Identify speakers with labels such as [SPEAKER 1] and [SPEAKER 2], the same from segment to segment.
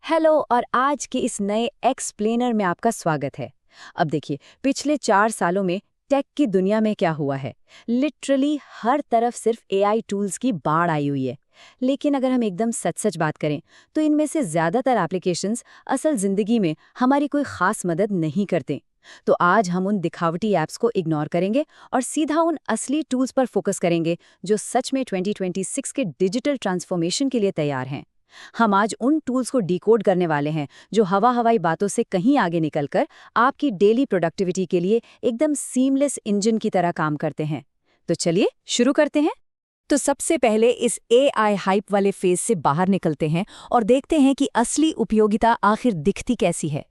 [SPEAKER 1] Hello और आज के इस नए एक्सप्लेनर में आपका स्वागत है। अब देखिए, पिछले 4 सालों में टेक की दुनिया में क्या हुआ है। लिटरली हर तरफ सिर्फ एआई टूल्स की बाढ़ आई हुई है। लेकिन अगर हम एकदम सच सच बात करें तो इनमें से ज़्यादातर एप्लीकेशंस असल ज़िंदगी में हमारी कोई ख़ास मदद नहीं करते। तो आज हम उन दिखावटी ऐप्स को इग्नोर करेंगे और सीधा उन असली टूल्स पर फोकस करेंगे जो सच में 2026 के डिजिटल ट्रांसफॉर्मेशन के लिए तैयार हैं। हम आज उन टूल्स को डिकोड करने वाले हैं जो हवाई बातों से कहीं आगे निकलकर आपकी डेली प्रोडक्टिविटी के लिए एकदम सीमलेस इंजन की तरह काम करते हैं। तो चलिए शुरू करते हैं। तो सबसे पहले इस एआई हाइप वाले फेज से बाहर निकलते हैं और देखते हैं कि असली उपयोगिता आखिर दिखती कैसी है।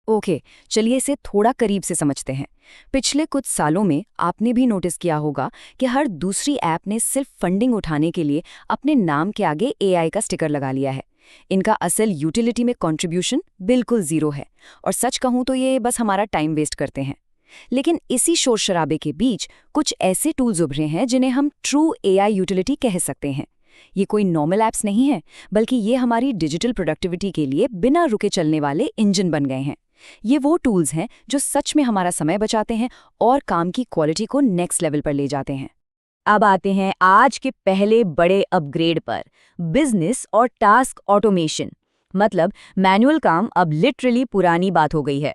[SPEAKER 1] ओके, चलिए इसे थोड़ा करीब से समझते हैं। पिछले कुछ सालों में आपने भी नोटिस किया होगा कि हर दूसरी ऐप ने सिर्फ फंडिंग उठाने के लिए अपने नाम के आगे एआई का स्टिकर लगा लिया है। इनका असल यूटिलिटी में कंट्रीब्यूशन बिल्कुल जीरो है और सच कहूं तो ये बस हमारा टाइम वेस्ट करते हैं। लेकिन इसी शोर शराबे के बीच कुछ ऐसे टूल्स उभरे हैं जिन्हें हम ट्रू एआई यूटिलिटी कह सकते हैं। ये कोई नॉर्मल ऐप्स नहीं है, बल्कि ये हमारी डिजिटल प्रोडक्टिविटी के लिए बिना रुके चलने वाले इंजन बन गए हैं। ये वो टूल्स हैं जो सच में हमारा समय बचाते हैं और काम की क्वालिटी को नेक्स्ट लेवल पर ले जाते हैं। अब आते हैं आज के पहले बड़े अपग्रेड पर, बिजनेस और टास्क ऑटोमेशन। मतलब मैनुअल काम अब लिटरली पुरानी बात हो गई है।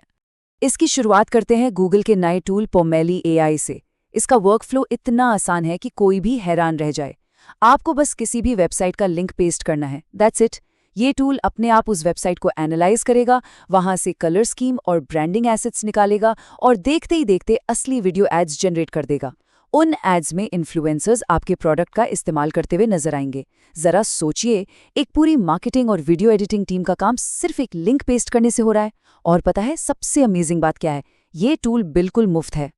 [SPEAKER 1] इसकी शुरुआत करते हैं गूगल के नए टूल पोमेली एआई से। इसका वर्कफ्लो इतना आसान है कि कोई भी हैरान रह जाए। आपको बस किसी भी वेबसाइट का लिंक पेस्ट करना है, दैट्स इट। ये टूल अपने आप उस वेबसाइट को एनालाइज करेगा, वहां से कलर स्कीम और ब्रांडिंग एसेट्स निकालेगा और देखते ही देखते असली वीडियो एड्स जनरेट कर देगा। उन एड्स में इन्फ्लुएंसर्स आपके प्रोडक्ट का इस्तेमाल करते हुए नजर आएंगे। जरा सोचिए, एक पूरी मार्केटिंग और वीडियो एडिटिंग टीम का काम सिर्फ एक लिंक पेस्ट करने से हो रहा है। और पता है सबसे अमेजिंग बात क्या है? ये टूल बिल्कुल मुफ्त है।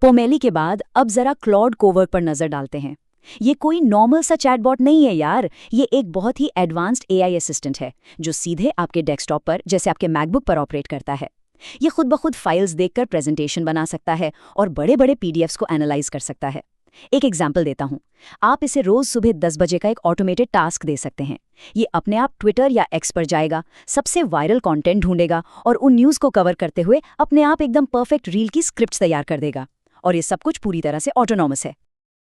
[SPEAKER 1] पोमेली के बाद अब जरा क्लॉड कोवर्क पर नजर डालते हैं। ये कोई नॉर्मल सा चैटबॉट नहीं है यार, ये एक बहुत ही एडवांस्ड एआई असिस्टेंट है जो सीधे आपके डेस्कटॉप पर, जैसे आपके मैकबुक पर ऑपरेट करता है। ये खुद ब खुद फाइल्स देखकर प्रेजेंटेशन बना सकता है और बड़े बड़े पीडीएफ्स को एनालाइज कर सकता है। एक एग्जाम्पल देता हूँ। आप इसे रोज सुबह 10 बजे का एक ऑटोमेटेड टास्क दे सकते हैं। ये अपने आप ट्विटर या एक्स पर जाएगा, सबसे वायरल कंटेंट ढूंढेगा और उन न्यूज़ को कवर करते हुए अपने आप एकदम परफेक्ट रील की स्क्रिप्ट तैयार कर देगा। और ये सब कुछ पूरी तरह से ऑटोनॉमस है।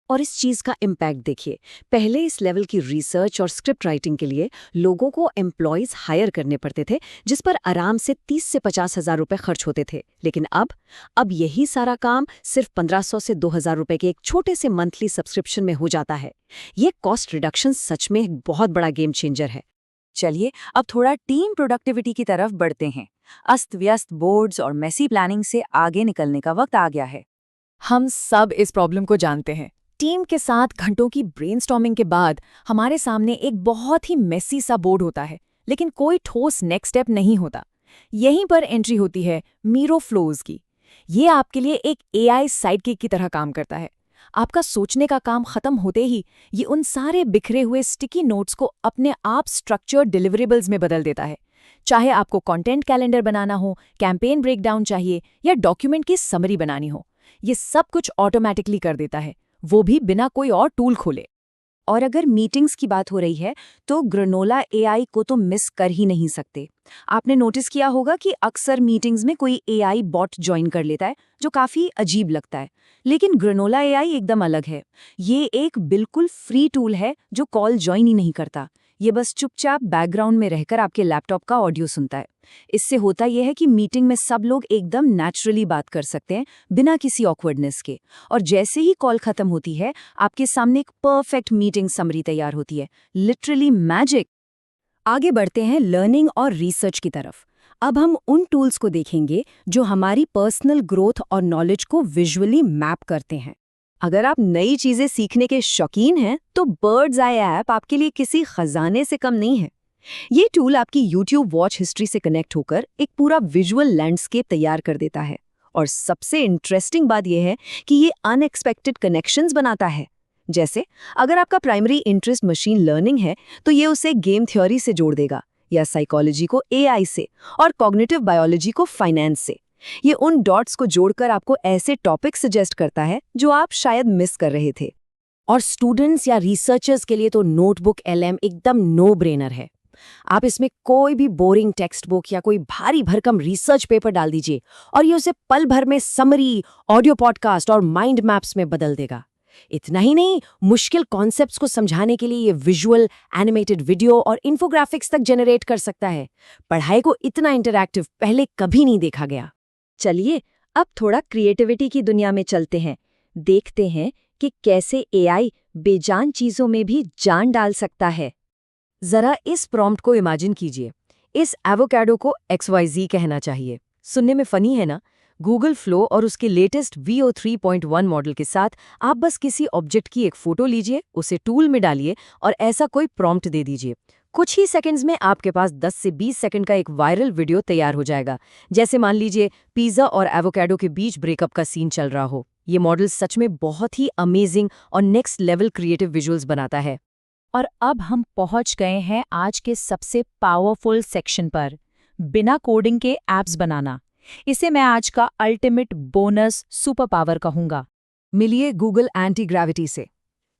[SPEAKER 1] और इस चीज़ का इम्पैक्ट देखिए। पहले इस लेवल की रिसर्च और स्क्रिप्ट राइटिंग के लिए लोगों को एम्प्लॉयज़ हायर करने पड़ते थे, जिस पर आराम से 30 से 50 हज़ार रुपये खर्च होते थे। लेकिन अब यही सारा काम सिर्फ 1500 से 2000 रुपये के एक छोटे से मंथली सब्सक्रिप्शन में हो जाता है। ये कॉस्ट रिडक्शन सच में एक बहुत बड़ा गेम चेंजर है। चलिए अब थोड़ा टीम प्रोडक्टिविटी की तरफ बढ़ते हैं। अस्त व्यस्त बोर्ड्स और मेसी प्लानिंग से आगे निकलने का वक्त आ गया है।
[SPEAKER 2] हम सब इस प्रॉब्लम को जानते हैं। टीम के साथ घंटों की ब्रेनस्टॉर्मिंग के बाद हमारे सामने एक बहुत ही मेसी सा बोर्ड होता है, लेकिन कोई ठोस नेक्स्ट स्टेप नहीं होता। यहीं पर एंट्री होती है मीरो फ्लोज की। ये आपके लिए एक एआई साइडकिक की तरह काम करता है। आपका सोचने का काम खत्म होते ही ये उन सारे बिखरे हुए स्टिकी नोट्स को अपने आप स्ट्रक्चर्ड डिलीवरेबल्स में बदल देता है। चाहे आपको कंटेंट कैलेंडर बनाना हो, कैंपेन ब्रेकडाउन चाहिए या डॉक्यूमेंट की समरी बनानी हो, ये सब कुछ ऑटोमेटिकली कर देता है, वो भी बिना कोई और टूल खोले।
[SPEAKER 1] और अगर मीटिंग्स की बात हो रही है तो ग्रनोला एआई को तो मिस कर ही नहीं सकते। आपने नोटिस किया होगा कि अक्सर मीटिंग्स में कोई एआई बॉट ज्वाइन कर लेता है, जो काफी अजीब लगता है। लेकिन ग्रनोला एआई एकदम अलग है। ये एक बिल्कुल फ्री टूल है जो कॉल ज्वाइन ही नहीं करता। ये बस चुपचाप बैकग्राउंड में रहकर आपके लैपटॉप का ऑडियो सुनता है। इससे होता यह है कि मीटिंग में सब लोग एकदम नेचुरली बात कर सकते हैं, बिना किसी ऑकवर्डनेस के। और जैसे ही कॉल खत्म होती है, आपके सामने एक परफेक्ट मीटिंग समरी तैयार होती है। Literally magic. आगे बढ़ते हैं लर्निंग और रिसर्च की तरफ। अब हम उन टूल्स को देखेंगे जो हमारी पर्सनल ग्रोथ और नॉलेज को विजुअली मैप करते हैं। अगर आप नई चीजें सीखने के शौकीन हैं तो बर्ड्स आई ऐप आपके लिए किसी खजाने से कम नहीं है। ये टूल आपकी YouTube वॉच हिस्ट्री से कनेक्ट होकर एक पूरा विजुअल लैंडस्केप तैयार कर देता है। और सबसे इंटरेस्टिंग बात यह है कि ये अनएक्सपेक्टेड कनेक्शंस बनाता है। जैसे अगर आपका प्राइमरी इंटरेस्ट मशीन लर्निंग है तो ये उसे गेम थ्योरी से जोड़ देगा, या साइकोलॉजी को एआई से, और कॉग्निटिव बायोलॉजी को फाइनेंस से। ये उन डॉट्स को जोड़कर आपको ऐसे टॉपिक सजेस्ट करता है जो आप शायद मिस कर रहे थे। और स्टूडेंट्स या रिसर्चर्स के लिए तो नोटबुक एलएम एकदम नो ब्रेनर है। आप इसमें कोई भी बोरिंग टेक्स्ट बुक या कोई भारी भरकम रिसर्च पेपर डाल दीजिए और ये उसे पल भर में समरी, ऑडियो पॉडकास्ट और माइंड मैप्स में बदल देगा। इतना ही नहीं, मुश्किल कॉन्सेप्ट्स को समझाने के लिए ये विजुअल, एनिमेटेड वीडियो और इन्फोग्राफिक्स तक जनरेट कर सकता है। पढ़ाई को इतना इंटरैक्टिव पहले कभी नहीं देखा गया। चलिए अब थोड़ा क्रिएटिविटी की दुनिया में चलते हैं। देखते हैं कि कैसे एआई बेजान चीजों में भी जान डाल सकता है। जरा इस प्रॉम्प्ट को इमेजिन कीजिए। इस एवोकाडो को XYZ कहना चाहिए। सुनने में फनी है ना? गूगल फ्लो और उसके लेटेस्ट VO 3.1 मॉडल के साथ आप बस किसी ऑब्जेक्ट की एक फोटो लीजिए, उसे टूल में डालिए और ऐसा कोई प्रॉम्प्ट दे दीजिए। कुछ ही सेकंड्स में आपके पास 10 से 20 सेकंड का एक वायरल वीडियो तैयार हो जाएगा। जैसे मान लीजिए पिज़्ज़ा और एवोकाडो के बीच ब्रेकअप का सीन चल रहा हो। ये मॉडल सच में बहुत ही अमेजिंग और नेक्स्ट लेवल क्रिएटिव विजुअल्स बनाता है।
[SPEAKER 2] और अब हम पहुंच गए हैं आज के सबसे पावरफुल सेक्शन पर, बिना कोडिंग के ऐप्स बनाना। इसे मैं आज का अल्टीमेट बोनस सुपर पावर कहूंगा।
[SPEAKER 1] मिलिए गूगल एंटी ग्रेविटी से।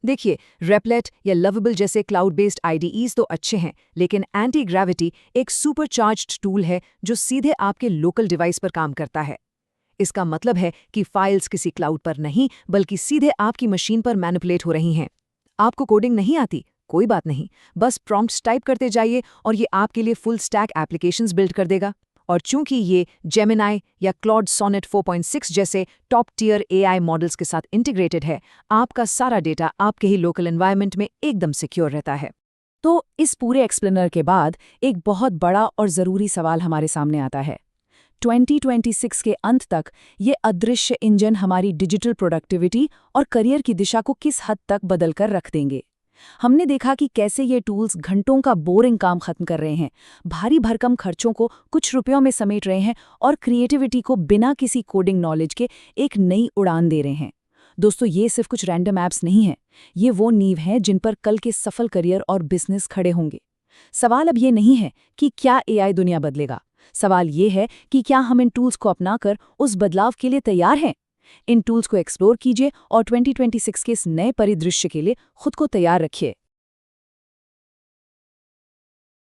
[SPEAKER 1] देखिए, रेपलेट या लवेबल जैसे क्लाउड बेस्ड IDEs तो अच्छे हैं, लेकिन एंटी ग्रेविटी एक सुपरचार्ज्ड टूल है जो सीधे आपके लोकल डिवाइस पर काम करता है। इसका मतलब है कि फाइल्स किसी क्लाउड पर नहीं, बल्कि सीधे आपकी मशीन पर मैनिपुलेट हो रही हैं। आपको कोडिंग नहीं आती? कोई बात नहीं, बस प्रॉम्प्ट्स टाइप करते जाइए और ये आपके लिए फुल स्टैक एप्लीकेशंस बिल्ड कर देगा। और चूंकि ये जेमिनाई या क्लॉड सोनेट 4.6 जैसे टॉप टियर AI मॉडल्स के साथ इंटीग्रेटेड है, आपका सारा डेटा आपके ही लोकल एनवायरनमेंट में एकदम सिक्योर रहता है।
[SPEAKER 2] तो इस पूरे एक्सप्लेनर के बाद एक बहुत बड़ा और ज़रूरी सवाल हमारे सामने आता है। 2026 के अंत तक ये अदृश्य इंजन हमारी डिजिटल प्रोडक्टिविटी और करियर की दिशा को किस हद तक बदल कर रख देंगे। हमने देखा कि कैसे ये टूल्स घंटों का बोरिंग काम खत्म कर रहे हैं, भारी भरकम खर्चों को कुछ रुपयों में समेट रहे हैं और क्रिएटिविटी को बिना किसी कोडिंग नॉलेज के एक नई उड़ान दे रहे हैं। दोस्तों, ये सिर्फ कुछ रैंडम ऐप्स नहीं हैं, ये वो नींव हैं जिन पर कल के सफल करियर और बिजनेस खड़े होंगे। सवाल अब ये नहीं है कि क्या AI दुनिया बदलेगा, सवाल ये है कि क्या हम इन टूल्स को अपनाकर उस बदलाव के लिए तैयार हैं। इन टूल्स को एक्सप्लोर कीजिए और 2026 के इस नए परिदृश्य के लिए खुद को तैयार रखिए।